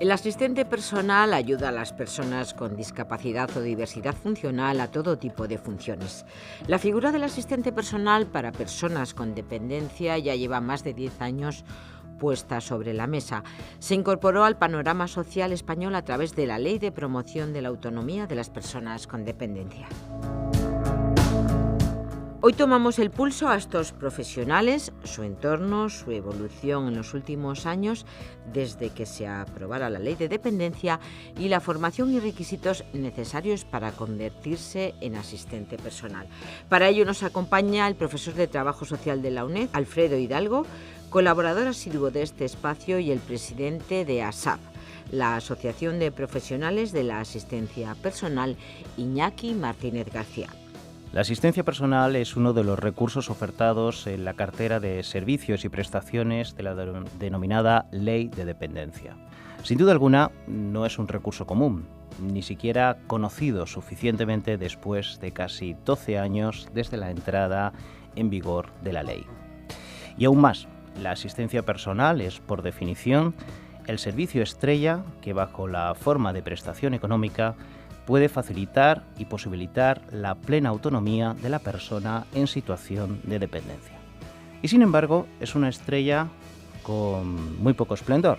El asistente personal ayuda a las personas con discapacidad o diversidad funcional a todo tipo de funciones. La figura del asistente personal para personas con dependencia ya lleva más de 10 años puesta sobre la mesa. Se incorporó al panorama social español a través de la Ley de Promoción de la Autonomía de las Personas con Dependencia. Hoy tomamos el pulso a estos profesionales, su entorno, su evolución en los últimos años, desde que se aprobara la Ley de Dependencia y la formación y requisitos necesarios para convertirse en asistente personal. Para ello nos acompaña el profesor de Trabajo Social de la UNED, Alfredo Hidalgo, colaborador asiduo de este espacio, y el presidente de ASAP, la Asociación de Profesionales de la Asistencia Personal, Iñaki Martínez García. La asistencia personal es uno de los recursos ofertados en la cartera de servicios y prestaciones de la denominada Ley de Dependencia. Sin duda alguna, no es un recurso común, ni siquiera conocido suficientemente después de casi 12 años desde la entrada en vigor de la ley. Y aún más, la asistencia personal es, por definición, el servicio estrella que, bajo la forma de prestación económica, puede facilitar y posibilitar la plena autonomía de la persona en situación de dependencia. Y sin embargo, es una estrella con muy poco esplendor,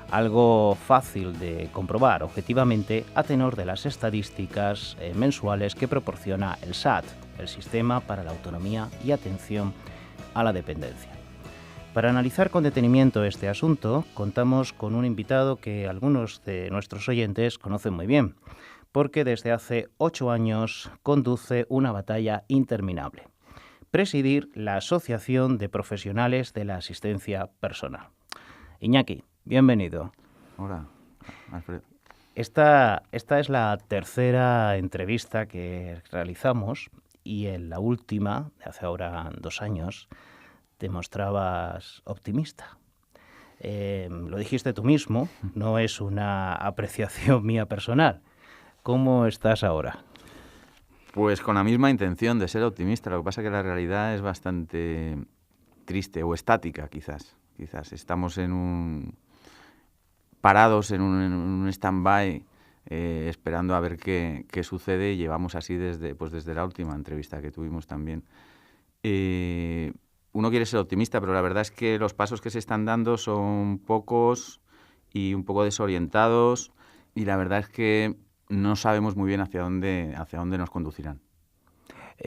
algo fácil de comprobar objetivamente a tenor de las estadísticas mensuales que proporciona el SAT, el Sistema para la Autonomía y Atención a la Dependencia. Para analizar con detenimiento este asunto, contamos con un invitado que algunos de nuestros oyentes conocen muy bien, porque desde hace 8 años conduce una batalla interminable: presidir la Asociación de Profesionales de la Asistencia Personal. Iñaki, bienvenido. Hola, Alfredo. Esta es la tercera entrevista que realizamos, y en la última, de hace ahora 2 años, te mostrabas optimista. Lo dijiste tú mismo, no es una apreciación mía personal. ¿Cómo estás ahora? Pues con la misma intención de ser optimista. Lo que pasa es que la realidad es bastante triste o estática, quizás. Estamos parados en un stand-by, esperando a ver qué sucede, y llevamos así desde la última entrevista que tuvimos también. Uno quiere ser optimista, pero la verdad es que los pasos que se están dando son pocos y un poco desorientados, y la verdad es que no sabemos muy bien hacia dónde nos conducirán.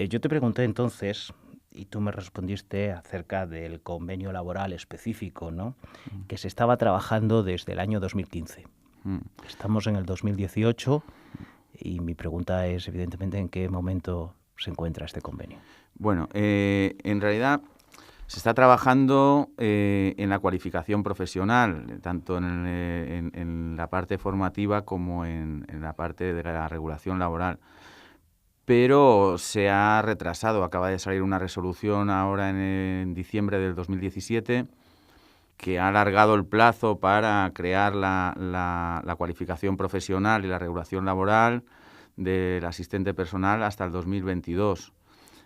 Yo te pregunté entonces, y tú me respondiste acerca del convenio laboral específico, ¿no? Que se estaba trabajando desde el año 2015. Estamos en el 2018 y mi pregunta es, evidentemente, ¿en qué momento se encuentra este convenio? Bueno, en realidad se está trabajando en la cualificación profesional, tanto en la parte formativa como en la parte de la regulación laboral. Pero se ha retrasado. Acaba de salir una resolución ahora en diciembre del 2017 que ha alargado el plazo para crear la cualificación profesional y la regulación laboral del asistente personal hasta el 2022.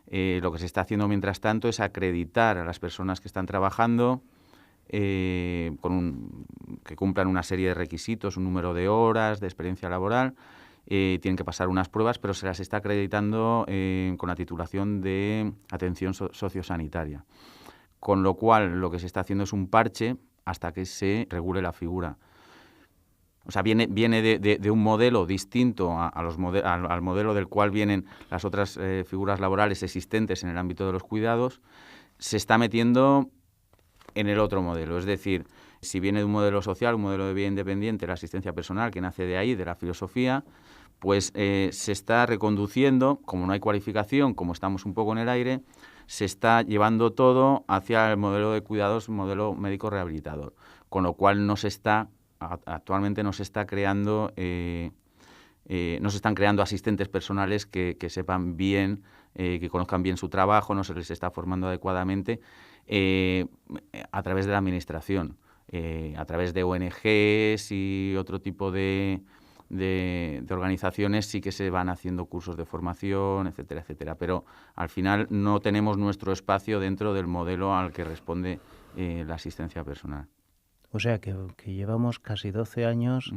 Lo que se está haciendo mientras tanto es acreditar a las personas que están trabajando, que cumplan una serie de requisitos, un número de horas de experiencia laboral. Tienen que pasar unas pruebas, pero se las está acreditando con la titulación de atención sociosanitaria. Con lo cual, lo que se está haciendo es un parche hasta que se regule la figura. O sea, viene de un modelo distinto al modelo del cual vienen las otras figuras laborales existentes en el ámbito de los cuidados. Se está metiendo en el otro modelo. Es decir, si viene de un modelo social, un modelo de vida independiente, la asistencia personal, que nace de ahí, de la filosofía, pues se está reconduciendo, como no hay cualificación, como estamos un poco en el aire, se está llevando todo hacia el modelo de cuidados, modelo médico rehabilitador. Con lo cual actualmente no se están creando asistentes personales que sepan bien, que conozcan bien su trabajo, no se les está formando adecuadamente a través de la administración, a través de ONGs y otro tipo de organizaciones. Sí que se van haciendo cursos de formación, etcétera, etcétera, pero al final no tenemos nuestro espacio dentro del modelo al que responde la asistencia personal. O sea que llevamos casi 12 años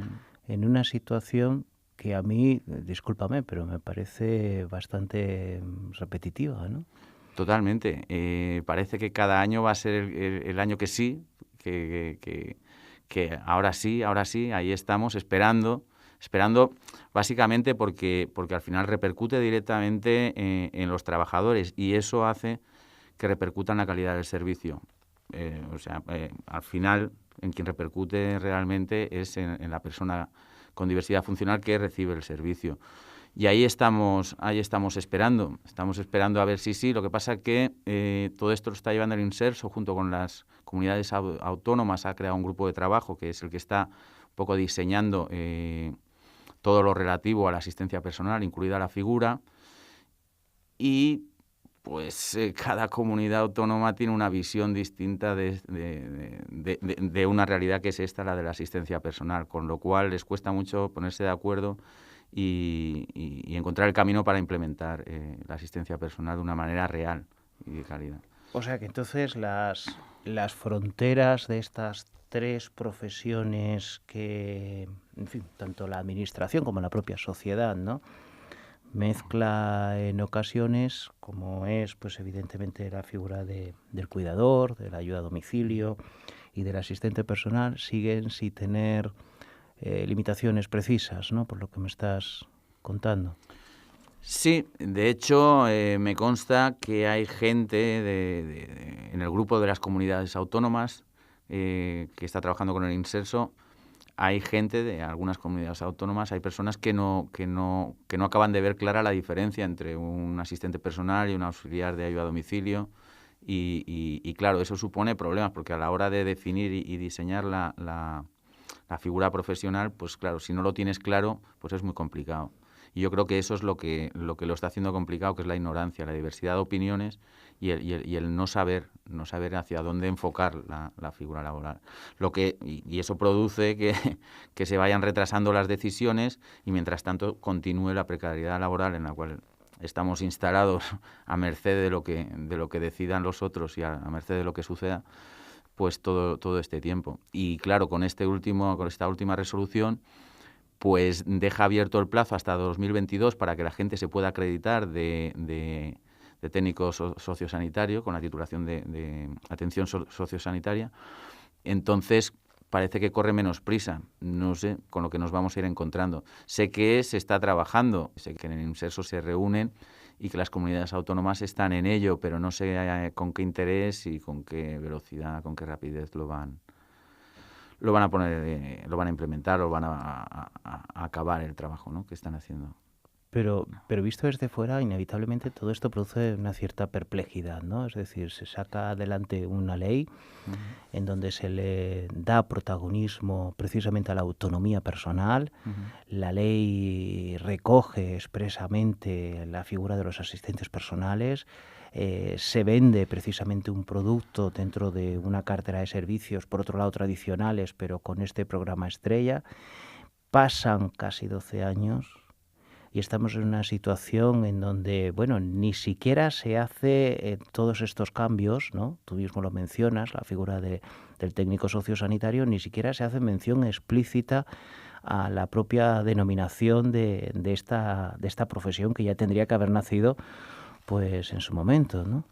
en una situación que a mí, discúlpame, pero me parece bastante repetitiva, ¿no? Totalmente. Parece que cada año va a ser el año que sí, que ahora sí, ahí estamos esperando básicamente porque al final repercute directamente en los trabajadores y eso hace que repercuta en la calidad del servicio. Al final, en quien repercute realmente es en la persona con diversidad funcional que recibe el servicio. Y ahí estamos esperando a ver si sí. Lo que pasa es que todo esto lo está llevando el Inserso junto con las comunidades autónomas. Ha creado un grupo de trabajo que es el que está un poco diseñando todo lo relativo a la asistencia personal, incluida la figura. Y pues cada comunidad autónoma tiene una visión distinta de una realidad que es esta, la de la asistencia personal, con lo cual les cuesta mucho ponerse de acuerdo y encontrar el camino para implementar la asistencia personal de una manera real y de calidad. O sea que entonces las fronteras de estas tres profesiones que, en fin, tanto la administración como la propia sociedad, ¿no?, mezcla en ocasiones, como es pues evidentemente la figura del cuidador, de la ayuda a domicilio y del asistente personal, siguen sin tener limitaciones precisas, ¿no?, por lo que me estás contando. Sí, de hecho me consta que hay gente en el grupo de las comunidades autónomas que está trabajando con el Inserso. Hay gente de algunas comunidades autónomas, hay personas que no acaban de ver clara la diferencia entre un asistente personal y un auxiliar de ayuda a domicilio y claro, eso supone problemas porque a la hora de definir y diseñar la figura profesional, pues claro, si no lo tienes claro, pues es muy complicado. Y yo creo que eso es lo que lo está haciendo complicado, que es la ignorancia, la diversidad de opiniones y el no saber hacia dónde enfocar la figura laboral. Y eso produce que se vayan retrasando las decisiones y mientras tanto continúe la precariedad laboral en la cual estamos instalados a merced de lo que decidan los otros y a merced de lo que suceda, pues todo este tiempo. Y claro, con esta última resolución, pues deja abierto el plazo hasta 2022 para que la gente se pueda acreditar de técnico sociosanitario con la titulación de atención sociosanitaria. Entonces, parece que corre menos prisa, no sé, con lo que nos vamos a ir encontrando. Sé que se está trabajando, sé que en el Inserso se reúnen y que las comunidades autónomas están en ello, pero no sé con qué interés y con qué velocidad, con qué rapidez lo van a poner, lo van a implementar, lo van a acabar el trabajo, ¿no?, que están haciendo. Pero visto desde fuera, inevitablemente todo esto produce una cierta perplejidad, ¿no? Es decir, se saca adelante una ley en donde se le da protagonismo precisamente a la autonomía personal. La ley recoge expresamente la figura de los asistentes personales. Se vende precisamente un producto dentro de una cartera de servicios, por otro lado tradicionales, pero con este programa estrella. Pasan casi 12 años y estamos en una situación en donde, bueno, ni siquiera se hace todos estos cambios, ¿no? Tú mismo lo mencionas, la figura del técnico sociosanitario, ni siquiera se hace mención explícita a la propia denominación de esta profesión que ya tendría que haber nacido pues en su momento, ¿no?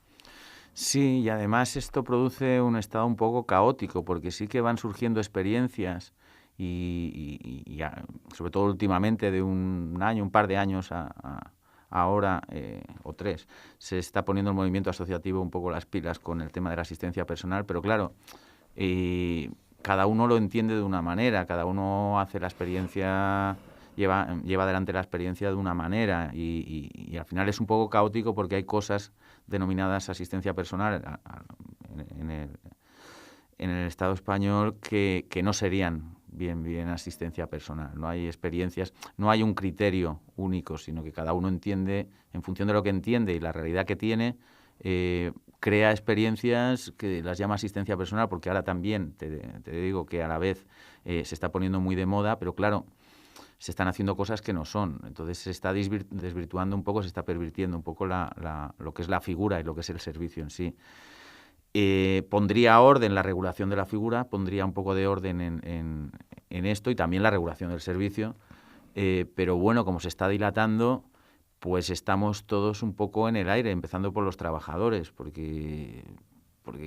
Sí, y además esto produce un estado un poco caótico, porque sí que van surgiendo experiencias y sobre todo últimamente de un par de años ahora, o 3, se está poniendo el movimiento asociativo un poco las pilas con el tema de la asistencia personal, pero claro, cada uno lo entiende de una manera, cada uno hace la experiencia, lleva adelante la experiencia de una manera y al final es un poco caótico porque hay cosas denominadas asistencia personal en el Estado español que no serían bien asistencia personal. No hay experiencias, no hay un criterio único, sino que cada uno entiende, en función de lo que entiende y la realidad que tiene, crea experiencias que las llama asistencia personal, porque ahora también, te digo que a la vez se está poniendo muy de moda, pero claro, se están haciendo cosas que no son. Entonces se está desvirtuando un poco, se está pervirtiendo un poco lo que es la figura y lo que es el servicio en sí. pondría orden la regulación de la figura, pondría un poco de orden en esto y también la regulación del servicio. Pero bueno, como se está dilatando, pues estamos todos un poco en el aire, empezando por los trabajadores, porque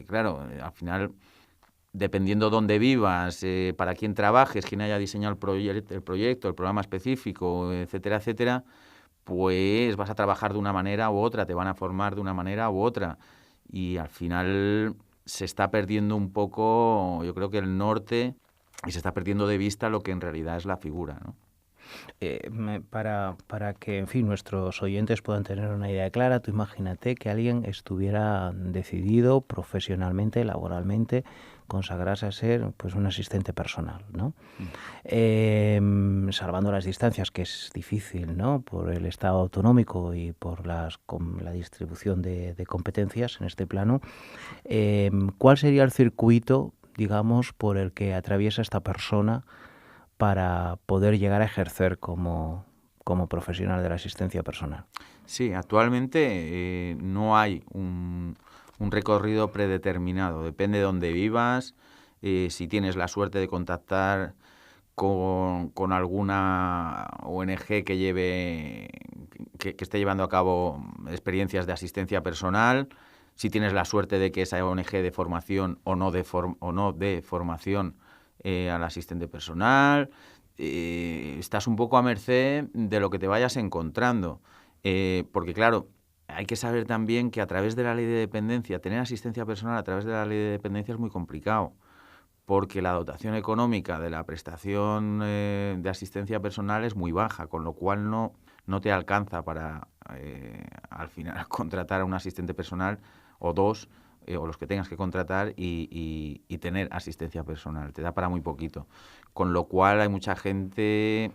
claro, al final, dependiendo dónde vivas, para quién trabajes, quién haya diseñado el proyecto, el programa específico, etcétera, etcétera, pues vas a trabajar de una manera u otra, te van a formar de una manera u otra. Y al final se está perdiendo un poco, yo creo que el norte, y se está perdiendo de vista lo que en realidad es la figura, ¿no? Para que, en fin, nuestros oyentes puedan tener una idea clara, tú imagínate que alguien estuviera decidido profesionalmente, laboralmente, consagrarse a ser pues un asistente personal, ¿no? Salvando las distancias, que es difícil, ¿no? Por el Estado autonómico y por la distribución de competencias en este plano. ¿Cuál sería el circuito, digamos, por el que atraviesa esta persona para poder llegar a ejercer como profesional de la asistencia personal? Sí, actualmente no hay un recorrido predeterminado. Depende de dónde vivas, si tienes la suerte de contactar con alguna ONG que esté llevando a cabo experiencias de asistencia personal, si tienes la suerte de que esa ONG de formación o no de formación al asistente personal, estás un poco a merced de lo que te vayas encontrando, porque claro, hay que saber también que a través de la ley de dependencia, tener asistencia personal a través de la ley de dependencia es muy complicado, porque la dotación económica de la prestación de asistencia personal es muy baja, con lo cual no te alcanza para al final contratar a un asistente personal o dos, o los que tengas que contratar y tener asistencia personal. Te da para muy poquito. Con lo cual hay mucha gente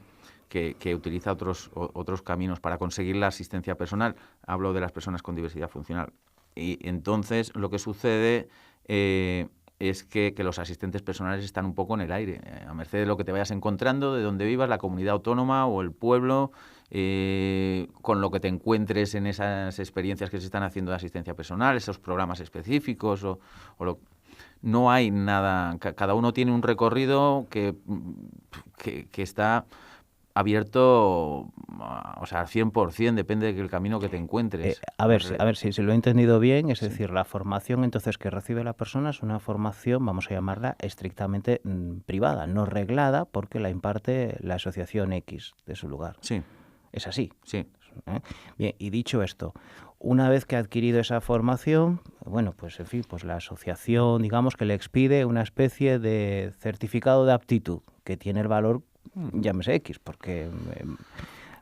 que utiliza otros caminos para conseguir la asistencia personal. Hablo de las personas con diversidad funcional. Y entonces lo que sucede es que los asistentes personales están un poco en el aire, a merced de lo que te vayas encontrando, de donde vivas, la comunidad autónoma o el pueblo, con lo que te encuentres en esas experiencias que se están haciendo de asistencia personal, esos programas específicos no hay nada. Cada uno tiene un recorrido que está abierto, o sea, al 100%, depende del camino que te encuentres. A ver si lo he entendido bien, es decir, la formación entonces que recibe la persona es una formación, vamos a llamarla, estrictamente privada, no reglada, porque la imparte la asociación X de su lugar. Sí. ¿Es así? Sí. Bien, y dicho esto, una vez que ha adquirido esa formación, bueno, pues en fin, pues la asociación, digamos que le expide una especie de certificado de aptitud que tiene el valor, llámese X, porque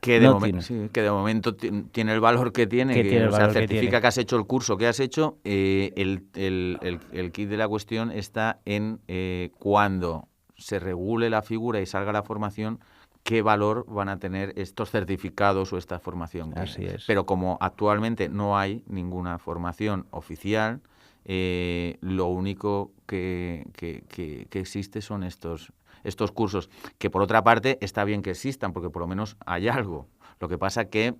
que de momento tiene el valor que tiene, certifica que has hecho el curso que has hecho. El kit de la cuestión está en cuando se regule la figura y salga la formación, qué valor van a tener estos certificados o esta formación. Así es. Pero como actualmente no hay ninguna formación oficial, lo único que existe son estos cursos, que por otra parte está bien que existan, porque por lo menos hay algo. Lo que pasa que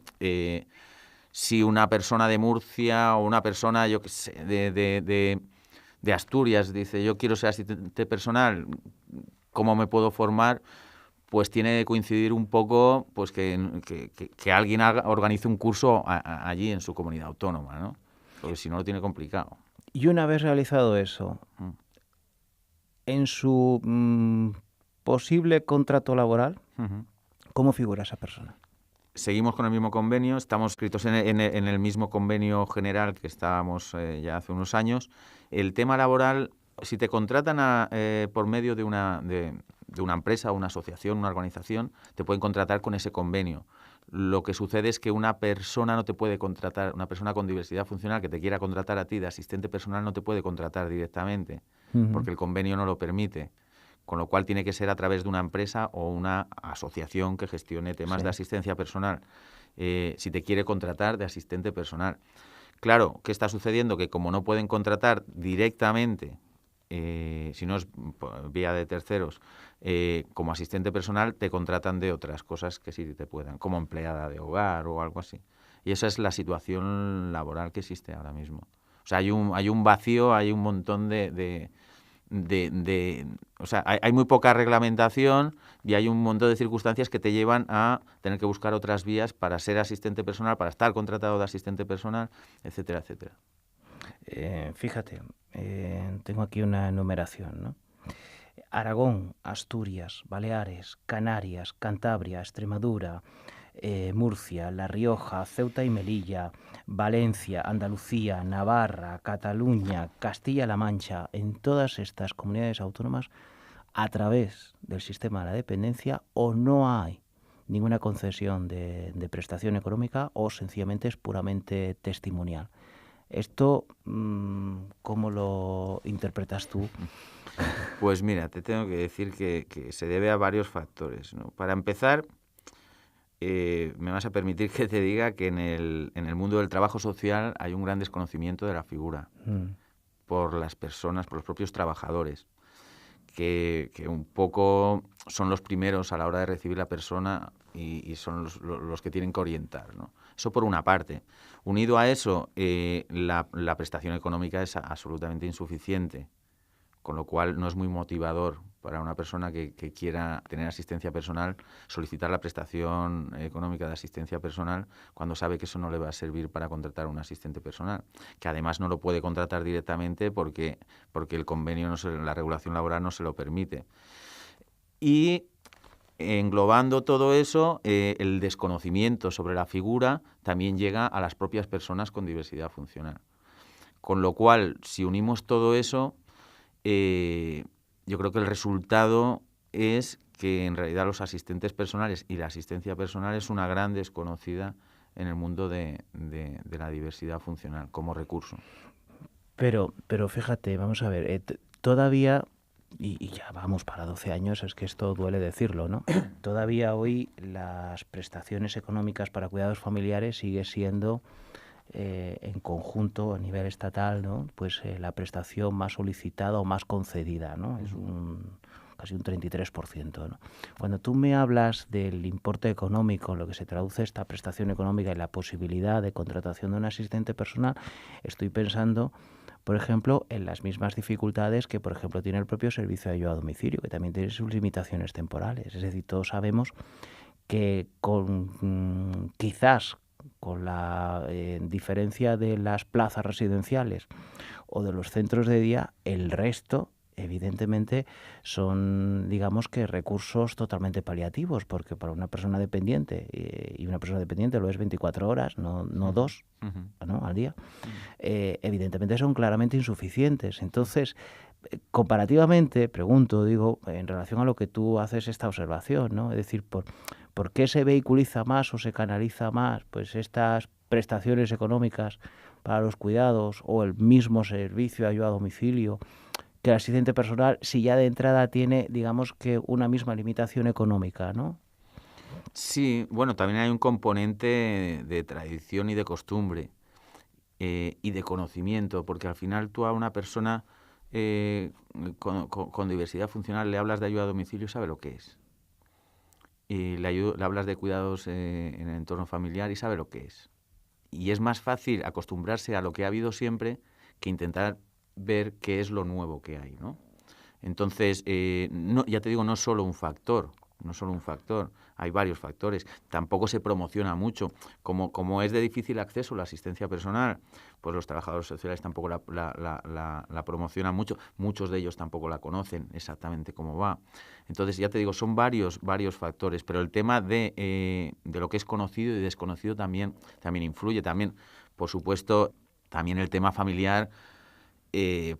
si una persona de Murcia o una persona, yo qué sé, de Asturias dice, yo quiero ser asistente personal, ¿cómo me puedo formar? Pues tiene que coincidir un poco pues que alguien organice un curso allí en su comunidad autónoma, ¿no? Porque si no lo tiene complicado. Y una vez realizado eso, en su posible contrato laboral, ¿cómo figura esa persona? Seguimos con el mismo convenio, estamos inscritos en el mismo convenio general que estábamos ya hace unos años. El tema laboral, si te contratan por medio de una empresa, una asociación, una organización, te pueden contratar con ese convenio. Lo que sucede es que una persona no te puede contratar, una persona con diversidad funcional que te quiera contratar a ti de asistente personal no te puede contratar directamente, porque el convenio no lo permite. Con lo cual tiene que ser a través de una empresa o una asociación que gestione temas de asistencia personal, si te quiere contratar de asistente personal. Claro, ¿qué está sucediendo? Que como no pueden contratar directamente, si no es vía de terceros, como asistente personal, te contratan de otras cosas que sí te puedan, como empleada de hogar o algo así. Y esa es la situación laboral que existe ahora mismo. O sea, hay un vacío, hay un montón o sea, hay muy poca reglamentación y hay un montón de circunstancias que te llevan a tener que buscar otras vías para ser asistente personal, para estar contratado de asistente personal, etcétera, etcétera. Fíjate, tengo aquí una enumeración, ¿no? Aragón, Asturias, Baleares, Canarias, Cantabria, Extremadura, Murcia, La Rioja, Ceuta y Melilla, Valencia, Andalucía, Navarra, Cataluña, Castilla-La Mancha, en todas estas comunidades autónomas, a través del sistema de la dependencia, o no hay ninguna concesión de prestación económica o sencillamente es puramente testimonial. ¿Esto cómo lo interpretas tú? Pues mira, te tengo que decir que se debe a varios factores, ¿no? Para empezar, me vas a permitir que te diga que en el mundo del trabajo social hay un gran desconocimiento de la figura por las personas, por los propios trabajadores, que un poco son los primeros a la hora de recibir la persona y son los que tienen que orientar, ¿no? Eso por una parte. Unido a eso, la prestación económica es absolutamente insuficiente, con lo cual no es muy motivador para una persona que quiera tener asistencia personal solicitar la prestación económica de asistencia personal cuando sabe que eso no le va a servir para contratar a un asistente personal, que además no lo puede contratar directamente porque el convenio, la regulación laboral no se lo permite. Y englobando todo eso, el desconocimiento sobre la figura también llega a las propias personas con diversidad funcional. Con lo cual, si unimos todo eso, yo creo que el resultado es que en realidad los asistentes personales y la asistencia personal es una gran desconocida en el mundo de la diversidad funcional como recurso. Pero fíjate, vamos a ver, todavía, y ya vamos para 12 años, es que esto duele decirlo, ¿no? Todavía hoy las prestaciones económicas para cuidados familiares sigue siendo en conjunto a nivel estatal, ¿no? Pues la prestación más solicitada o más concedida, ¿no? Es casi un 33%, ¿no? Cuando tú me hablas del importe económico, en lo que se traduce esta prestación económica y la posibilidad de contratación de un asistente personal, estoy pensando, por ejemplo, en las mismas dificultades que, por ejemplo, tiene el propio servicio de ayuda a domicilio, que también tiene sus limitaciones temporales. Es decir, todos sabemos que quizás con la diferencia de las plazas residenciales o de los centros de día, el resto evidentemente son, digamos que, recursos totalmente paliativos, porque para una persona dependiente, y una persona dependiente lo es 24 horas, no 2, ¿no?, al día, evidentemente son claramente insuficientes. Entonces, comparativamente, pregunto, digo, en relación a lo que tú haces esta observación, ¿no? Es decir, ¿por qué se vehiculiza más o se canaliza más pues estas prestaciones económicas para los cuidados o el mismo servicio de ayuda a domicilio que el asistente personal, si ya de entrada tiene, digamos que, una misma limitación económica, ¿no? Sí, bueno, también hay un componente de tradición y de costumbre y de conocimiento, porque al final tú a una persona con diversidad funcional le hablas de ayuda a domicilio, sabe lo que es. Y le hablas de cuidados en el entorno familiar y sabe lo que es. Y es más fácil acostumbrarse a lo que ha habido siempre que intentar ver qué es lo nuevo que hay, ¿no? Entonces, ya te digo, no es solo un factor, hay varios factores. Tampoco se promociona mucho. Como es de difícil acceso la asistencia personal, pues los trabajadores sociales tampoco la promocionan mucho. Muchos de ellos tampoco la conocen exactamente cómo va. Entonces, ya te digo, son varios factores, pero el tema de lo que es conocido y desconocido también influye. También, por supuesto, también el tema familiar.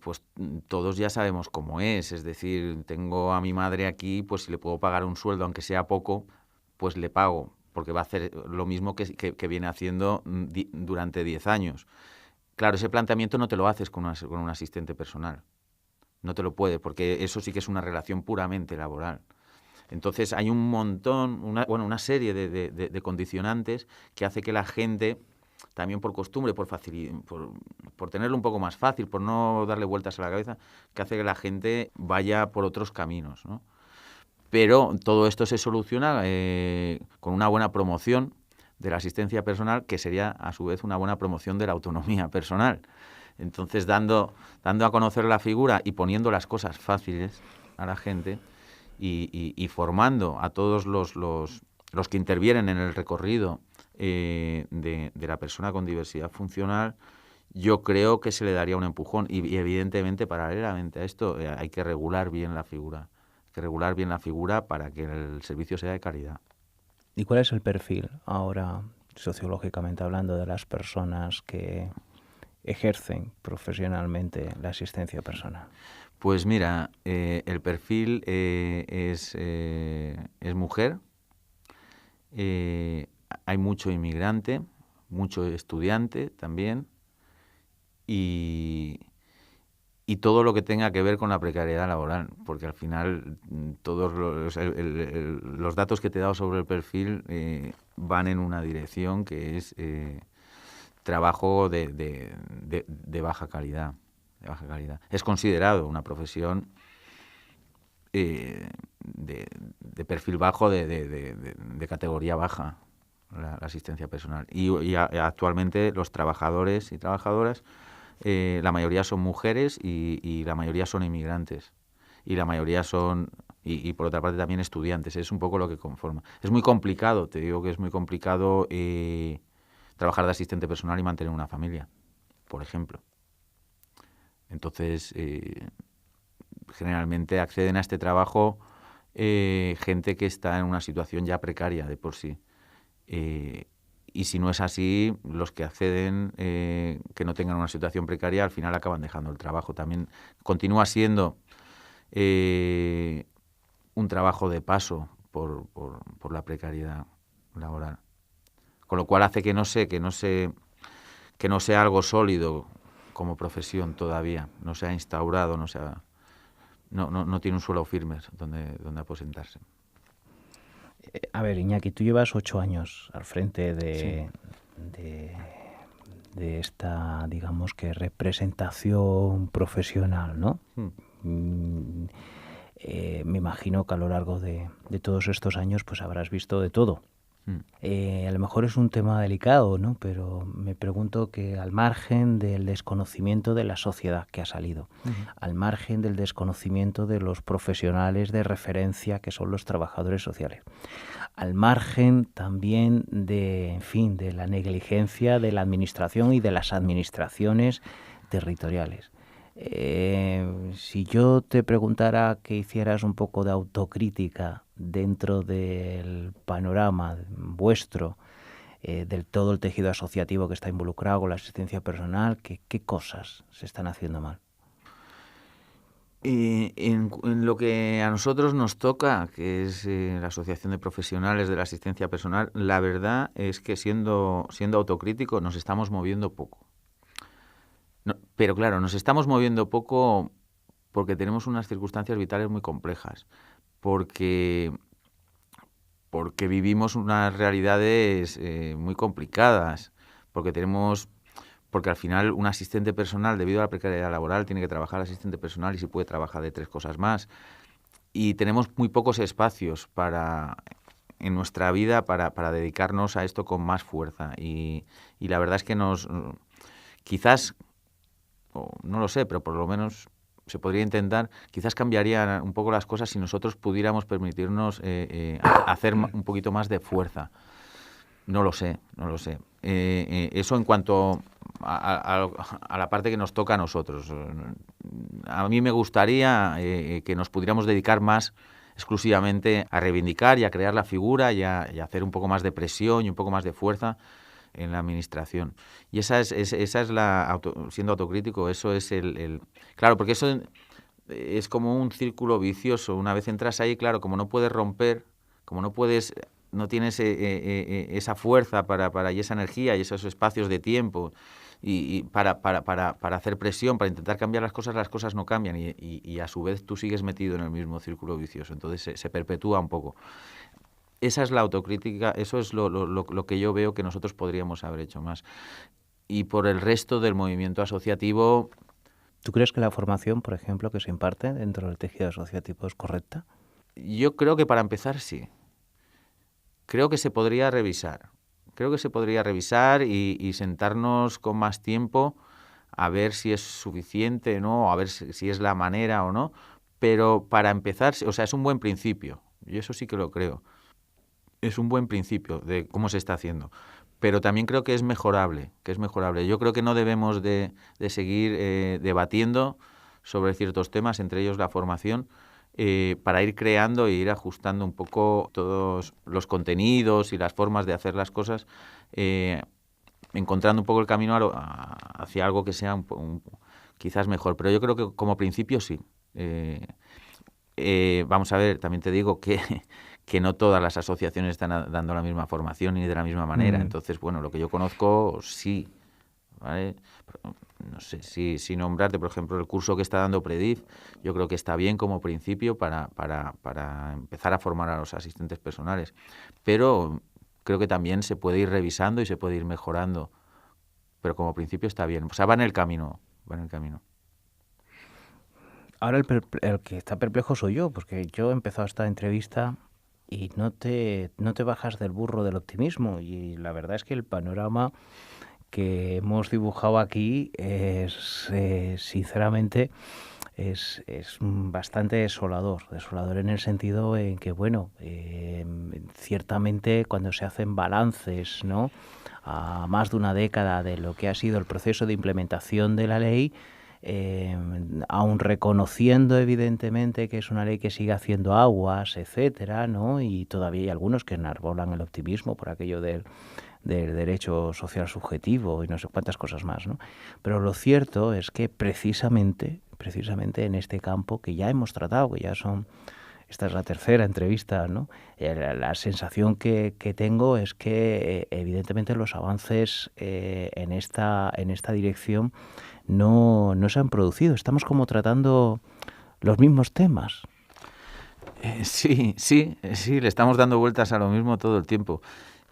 Pues todos ya sabemos cómo es decir, tengo a mi madre aquí, pues si le puedo pagar un sueldo, aunque sea poco, pues le pago, porque va a hacer lo mismo que viene haciendo durante 10 años. Claro, ese planteamiento no te lo haces con un asistente personal, no te lo puede, porque eso sí que es una relación puramente laboral. Entonces hay un montón, una serie de condicionantes que hace que la gente, también por costumbre, por tenerlo un poco más fácil, por no darle vueltas a la cabeza, que hace que la gente vaya por otros caminos, ¿no? Pero todo esto se soluciona con una buena promoción de la asistencia personal, que sería a su vez una buena promoción de la autonomía personal. Entonces, dando a conocer la figura y poniendo las cosas fáciles a la gente y formando a todos los que intervienen en el recorrido de la persona con diversidad funcional, yo creo que se le daría un empujón. Y evidentemente, paralelamente a esto, hay que regular bien la figura. Hay que regular bien la figura para que el servicio sea de calidad. ¿Y cuál es el perfil ahora, sociológicamente hablando, de las personas que ejercen profesionalmente la asistencia personal? Pues mira, el perfil es mujer, hay mucho inmigrante, mucho estudiante también, y todo lo que tenga que ver con la precariedad laboral, porque al final todos los datos que te he dado sobre el perfil van en una dirección que es trabajo de baja calidad. De baja calidad. Es considerado una profesión de perfil bajo, de categoría baja, la asistencia personal. Y actualmente los trabajadores y trabajadoras, la mayoría son mujeres y la mayoría son inmigrantes. Y la mayoría son, y por otra parte también estudiantes. Es un poco lo que conforma. Es muy complicado, te digo que es muy complicado trabajar de asistente personal y mantener una familia, por ejemplo. Entonces, generalmente acceden a este trabajo gente que está en una situación ya precaria de por sí. Y si no es así, los que acceden que no tengan una situación precaria, al final acaban dejando el trabajo. También continúa siendo un trabajo de paso por la precariedad laboral. Con lo cual hace que no sea algo sólido como profesión todavía, no se ha instaurado, no tiene un suelo firme donde aposentarse. A ver, Iñaki, tú llevas 8 años al frente de esta, digamos que, representación profesional, ¿no? Me imagino que a lo largo de todos estos años pues habrás visto de todo. A lo mejor es un tema delicado, ¿no? Pero me pregunto que al margen del desconocimiento de la sociedad que ha salido, al margen del desconocimiento de los profesionales de referencia que son los trabajadores sociales, al margen también de la negligencia de la administración y de las administraciones territoriales. Si yo te preguntara que hicieras un poco de autocrítica dentro del panorama vuestro, del todo el tejido asociativo que está involucrado con la asistencia personal, ¿qué cosas se están haciendo mal? En lo que a nosotros nos toca, que es la Asociación de Profesionales de la Asistencia Personal, la verdad es que siendo autocrítico nos estamos moviendo poco. No, pero claro, nos estamos moviendo poco porque tenemos unas circunstancias vitales muy complejas, porque vivimos unas realidades muy complicadas, porque al final un asistente personal, debido a la precariedad laboral, tiene que trabajar asistente personal y si puede trabajar de 3 cosas más. Y tenemos muy pocos espacios en nuestra vida para dedicarnos a esto con más fuerza. Y la verdad es que quizás, no lo sé, pero por lo menos se podría intentar, quizás cambiarían un poco las cosas si nosotros pudiéramos permitirnos hacer un poquito más de fuerza. No lo sé. Eso en cuanto a la parte que nos toca a nosotros. A mí me gustaría que nos pudiéramos dedicar más exclusivamente a reivindicar y a crear la figura y a hacer un poco más de presión y un poco más de fuerza en la administración. Y esa es siendo autocrítico, eso es claro, porque eso es como un círculo vicioso. Una vez entras ahí, claro, como no puedes romper, como no tienes esa fuerza y esa energía y esos espacios de tiempo y para hacer presión, para intentar cambiar las cosas no cambian y a su vez tú sigues metido en el mismo círculo vicioso. Entonces se perpetúa un poco. Esa es la autocrítica, eso es lo que yo veo que nosotros podríamos haber hecho más. Y por el resto del movimiento asociativo... ¿Tú crees que la formación, por ejemplo, que se imparte dentro del tejido asociativo es correcta? Yo creo que para empezar sí. Creo que se podría revisar. Y sentarnos con más tiempo a ver si es suficiente, ¿no? A ver si es la manera o no. Pero para empezar, o sea, es un buen principio. Yo eso sí que lo creo. Es un buen principio de cómo se está haciendo. Pero también creo que es mejorable, Yo creo que no debemos de seguir debatiendo sobre ciertos temas, entre ellos la formación, para ir creando e ir ajustando un poco todos los contenidos y las formas de hacer las cosas, encontrando un poco el camino hacia algo que sea quizás mejor. Pero yo creo que como principio sí. Vamos a ver, también te digo que no todas las asociaciones están dando la misma formación ni de la misma manera. Entonces, bueno, lo que yo conozco, sí, ¿vale? No sé, si nombrarte, por ejemplo, el curso que está dando Predif, yo creo que está bien como principio para empezar a formar a los asistentes personales. Pero creo que también se puede ir revisando y se puede ir mejorando. Pero como principio está bien. O sea, va en el camino. Ahora el que está perplejo soy yo, porque yo he empezado esta entrevista y no te bajas del burro del optimismo, y la verdad es que el panorama que hemos dibujado aquí es sinceramente es bastante desolador en el sentido en que, bueno, ciertamente cuando se hacen balances, ¿no?, a más de una década de lo que ha sido el proceso de implementación de la ley, aun reconociendo evidentemente que es una ley que sigue haciendo aguas, etcétera, ¿no?, y todavía hay algunos que enarbolan el optimismo por aquello del derecho social subjetivo y no sé cuántas cosas más, ¿no? Pero lo cierto es que precisamente en este campo que ya hemos tratado, esta es la tercera entrevista, ¿no? La sensación que tengo es que evidentemente los avances en esta dirección no se han producido. Estamos como tratando los mismos temas. Sí, le estamos dando vueltas a lo mismo todo el tiempo.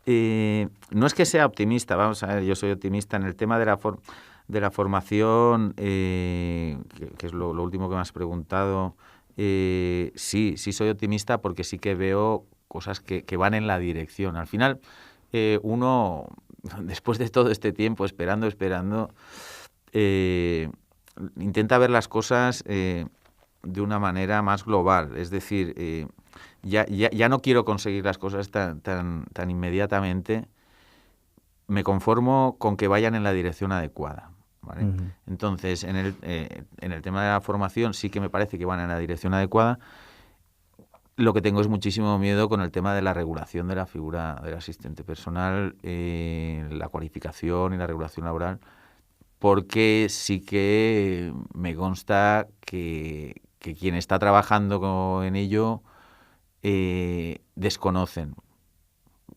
No es que sea optimista, vamos a ver, yo soy optimista en el tema de la formación, que es lo último que me has preguntado. Sí soy optimista porque sí que veo cosas que van en la dirección. Al final, uno, después de todo este tiempo esperando, intenta ver las cosas de una manera más global. Es decir, ya no quiero conseguir las cosas tan inmediatamente. Me conformo con que vayan en la dirección adecuada, ¿vale? Uh-huh. Entonces, en el tema de la formación sí que me parece que van en la dirección adecuada. Lo que tengo es muchísimo miedo con el tema de la regulación de la figura del asistente personal, la cualificación y la regulación laboral, porque sí que me consta que quien está trabajando en ello desconocen.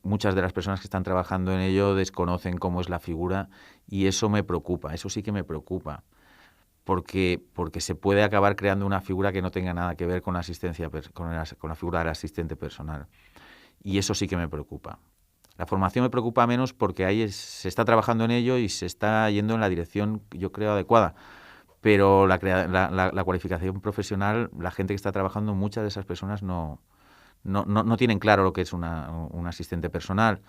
Muchas de las personas que están trabajando en ello desconocen cómo es la figura, y eso me preocupa, eso sí que me preocupa, porque se puede acabar creando una figura que no tenga nada que ver con la asistencia, con la figura del asistente personal, y eso sí que me preocupa. La formación me preocupa menos porque ahí se está trabajando en ello y se está yendo en la dirección, yo creo, adecuada. Pero la cualificación profesional, la gente que está trabajando, muchas de esas personas no tienen claro lo que es un asistente personal,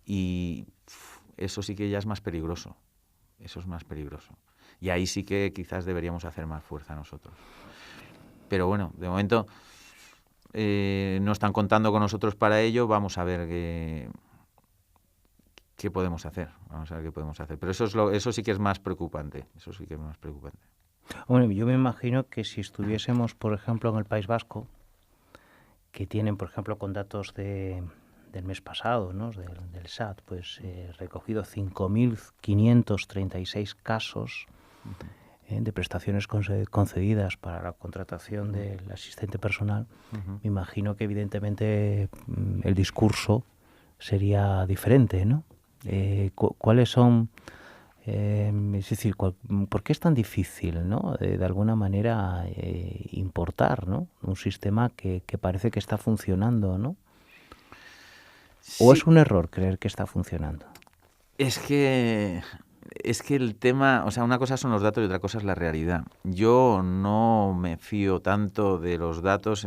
y eso sí que ya es más peligroso. Eso es más peligroso. Y ahí sí que quizás deberíamos hacer más fuerza nosotros. Pero bueno, de momento no están contando con nosotros para ello. Vamos a ver qué podemos hacer. Pero eso sí que es más preocupante. Bueno, yo me imagino que si estuviésemos, por ejemplo, en el País Vasco, que tienen, por ejemplo, con datos del mes pasado, ¿no?, del SAT, pues recogido 5.536 casos de prestaciones concedidas para la contratación del asistente personal. Uh-huh. Me imagino que evidentemente el discurso sería diferente, ¿no? ¿Cuáles son? Es decir, ¿por qué es tan difícil, ¿no?, de alguna manera importar, ¿no?, un sistema que parece que está funcionando, ¿no? Sí. ¿O es un error creer que está funcionando? Es que el tema, o sea, una cosa son los datos y otra cosa es la realidad. Yo no me fío tanto de los datos.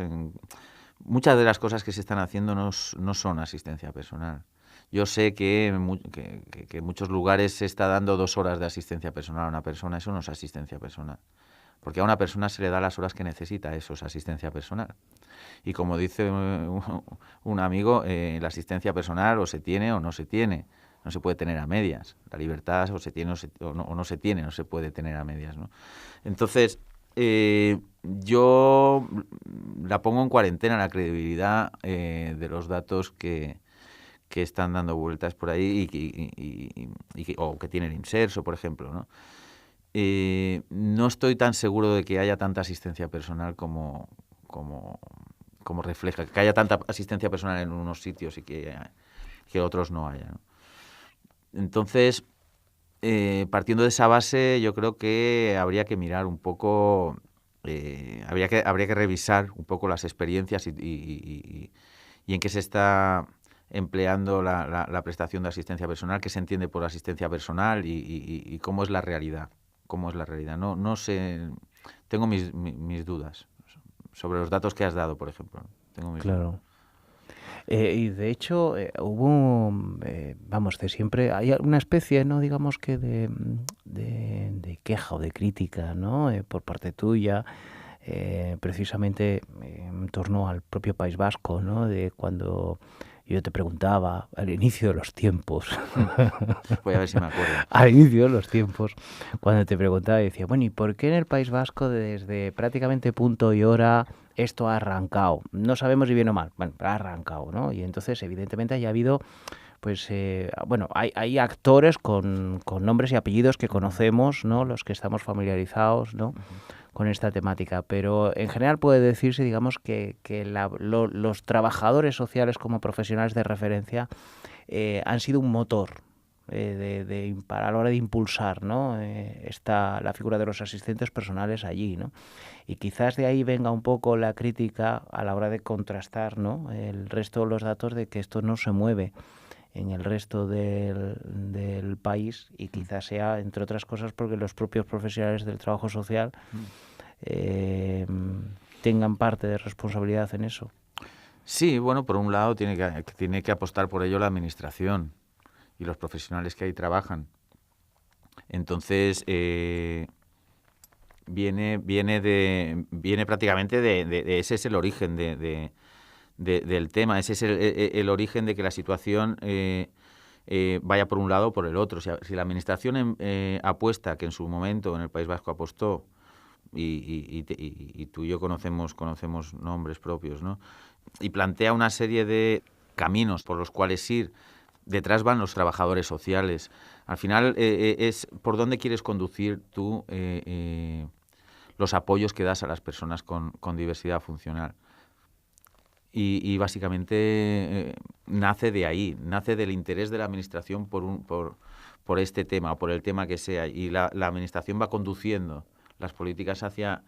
Muchas de las cosas que se están haciendo no son asistencia personal. Yo sé que en muchos lugares se está dando 2 horas de asistencia personal a una persona. Eso no es asistencia personal. Porque a una persona se le da las horas que necesita, eso es asistencia personal. Y como dice un amigo, la asistencia personal o se tiene o no se tiene. No se puede tener a medias. La libertad o se tiene o no se tiene, no se puede tener a medias, ¿no? Entonces, yo la pongo en cuarentena la credibilidad de los datos que están dando vueltas por ahí o que tiene el Inserso, por ejemplo, ¿no? No estoy tan seguro de que haya tanta asistencia personal como refleja, que haya tanta asistencia personal en unos sitios y que otros no haya, ¿no? Entonces, partiendo de esa base, yo creo que habría que mirar un poco, habría que revisar un poco las experiencias y en qué se está empleando la prestación de asistencia personal, qué se entiende por asistencia personal y cómo es la realidad. No sé, tengo mis dudas sobre los datos que has dado, por ejemplo. Tengo mis dudas. Y de hecho hubo, vamos, de siempre hay una especie, ¿no? Digamos que de queja o de crítica, ¿no? Por parte tuya, precisamente en torno al propio País Vasco, ¿no? De cuando yo te preguntaba al inicio de los tiempos. Voy a ver si me acuerdo. Al inicio de los tiempos, cuando te preguntaba, decía, bueno, ¿y por qué en el País Vasco desde prácticamente punto y hora esto ha arrancado? No sabemos si bien o mal, bueno, pero ha arrancado, ¿no? Y entonces, evidentemente, haya habido, pues, bueno, hay actores con nombres y apellidos que conocemos, ¿no? Los que estamos familiarizados, ¿no? Con esta temática, pero en general puede decirse, digamos, que los trabajadores sociales como profesionales de referencia han sido un motor a la hora de impulsar, ¿no? La figura de los asistentes personales allí, ¿no? Y quizás de ahí venga un poco la crítica a la hora de contrastar, ¿no? El resto de los datos de que esto no se mueve en el resto del país y quizás sea, entre otras cosas, porque los propios profesionales del trabajo social tengan parte de responsabilidad en eso. Sí, bueno, por un lado tiene que apostar por ello la administración y los profesionales que ahí trabajan. Entonces, viene prácticamente de ese es el origen del tema, ese es el origen de que la situación vaya por un lado o por el otro. O sea, si la administración apuesta, que en su momento en el País Vasco apostó, y tú y yo conocemos nombres propios, ¿no? Y plantea una serie de caminos por los cuales ir. Detrás van los trabajadores sociales. Al final es por dónde quieres conducir tú los apoyos que das a las personas con diversidad funcional. Y básicamente nace de ahí, nace del interés de la administración por este tema o por el tema que sea. Y la administración va conduciendo las políticas hacia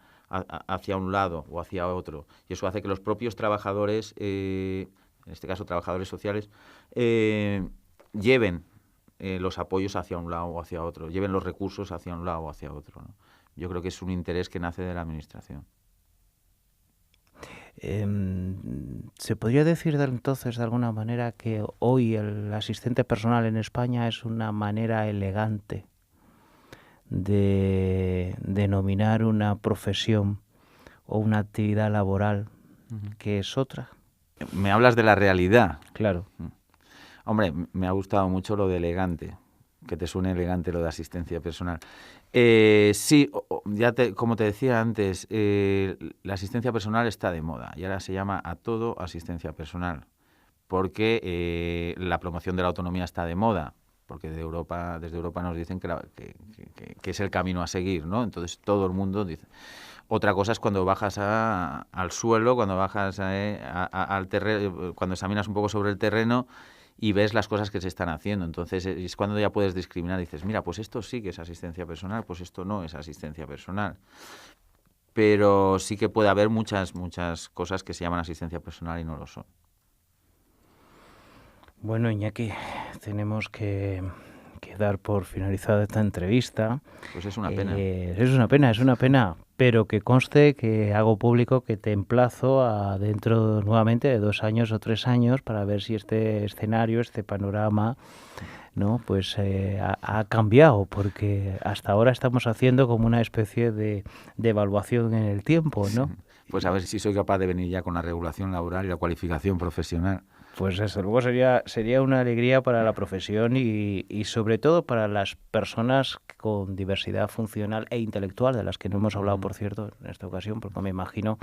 un lado o hacia otro. Y eso hace que los propios trabajadores, en este caso trabajadores sociales, lleven los apoyos hacia un lado o hacia otro, lleven los recursos hacia un lado o hacia otro, ¿no? Yo creo que es un interés que nace de la administración. ¿Se podría decir entonces de alguna manera que hoy el asistente personal en España es una manera elegante de denominar una profesión o una actividad laboral que es otra? Me hablas de la realidad. Claro. Hombre, me ha gustado mucho lo de elegante, que te suene elegante lo de asistencia personal. Sí, como te decía antes, la asistencia personal está de moda y ahora se llama a todo asistencia personal, porque la promoción de la autonomía está de moda, porque desde Europa nos dicen que es el camino a seguir, ¿no? Entonces todo el mundo dice. Otra cosa es cuando bajas al suelo, cuando bajas al terreno, cuando examinas un poco sobre el terreno y ves las cosas que se están haciendo. Entonces es cuando ya puedes discriminar. Dices, mira, pues esto sí que es asistencia personal, pues esto no es asistencia personal. Pero sí que puede haber muchas cosas que se llaman asistencia personal y no lo son. Bueno, Iñaki, tenemos que que dar por finalizada esta entrevista. Pues es una pena. Es una pena, pero que conste que hago público que te emplazo a dentro nuevamente de 2 años o 3 años para ver si este escenario, este panorama, ¿no? Pues ha cambiado, porque hasta ahora estamos haciendo como una especie de evaluación en el tiempo, ¿no? Sí. Pues a ver si soy capaz de venir ya con la regulación laboral y la cualificación profesional. Pues desde luego sería una alegría para la profesión y sobre todo para las personas con diversidad funcional e intelectual, de las que no hemos hablado, por cierto, en esta ocasión, porque me imagino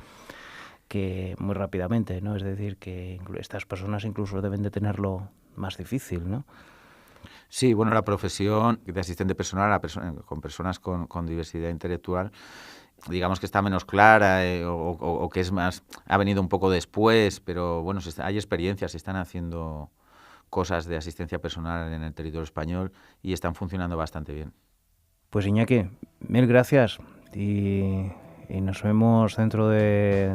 que muy rápidamente, ¿no? Es decir, que estas personas incluso deben de tenerlo más difícil, ¿no? Sí, bueno, la profesión de asistente personal con personas con diversidad intelectual, digamos que está menos clara o que es más, ha venido un poco después, pero bueno, hay experiencias, se están haciendo cosas de asistencia personal en el territorio español y están funcionando bastante bien. Pues Iñaki, mil gracias y nos vemos dentro de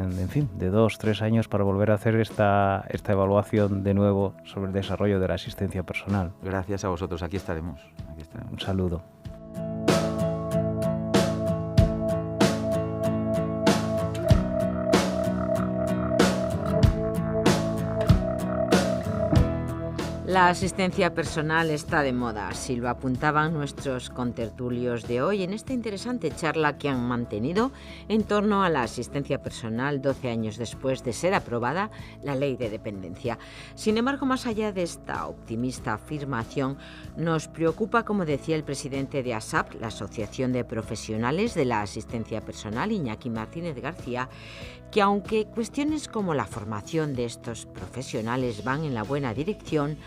2, 3 años para volver a hacer esta evaluación de nuevo sobre el desarrollo de la asistencia personal. Gracias a vosotros, aquí estaremos. Un saludo. La asistencia personal está de moda, así lo apuntaban nuestros contertulios de hoy en esta interesante charla que han mantenido en torno a la asistencia personal 12 años después de ser aprobada la Ley de Dependencia. Sin embargo, más allá de esta optimista afirmación, nos preocupa, como decía el presidente de ASAP, la Asociación de Profesionales de la Asistencia Personal, Iñaki Martínez García, que aunque cuestiones como la formación de estos profesionales van en la buena dirección,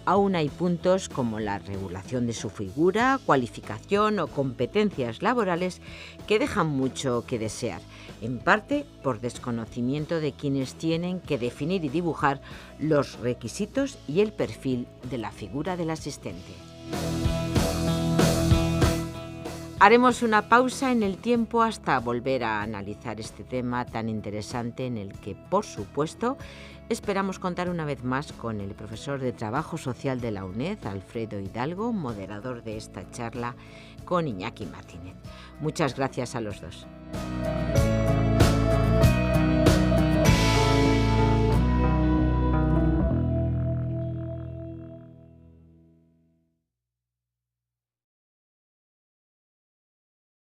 aún hay puntos como la regulación de su figura, cualificación o competencias laborales que dejan mucho que desear, en parte por desconocimiento de quienes tienen que definir y dibujar los requisitos y el perfil de la figura del asistente. Haremos una pausa en el tiempo hasta volver a analizar este tema tan interesante en el que, por supuesto, esperamos contar una vez más con el profesor de Trabajo Social de la UNED, Alfredo Hidalgo, moderador de esta charla con Iñaki Martínez. Muchas gracias a los dos.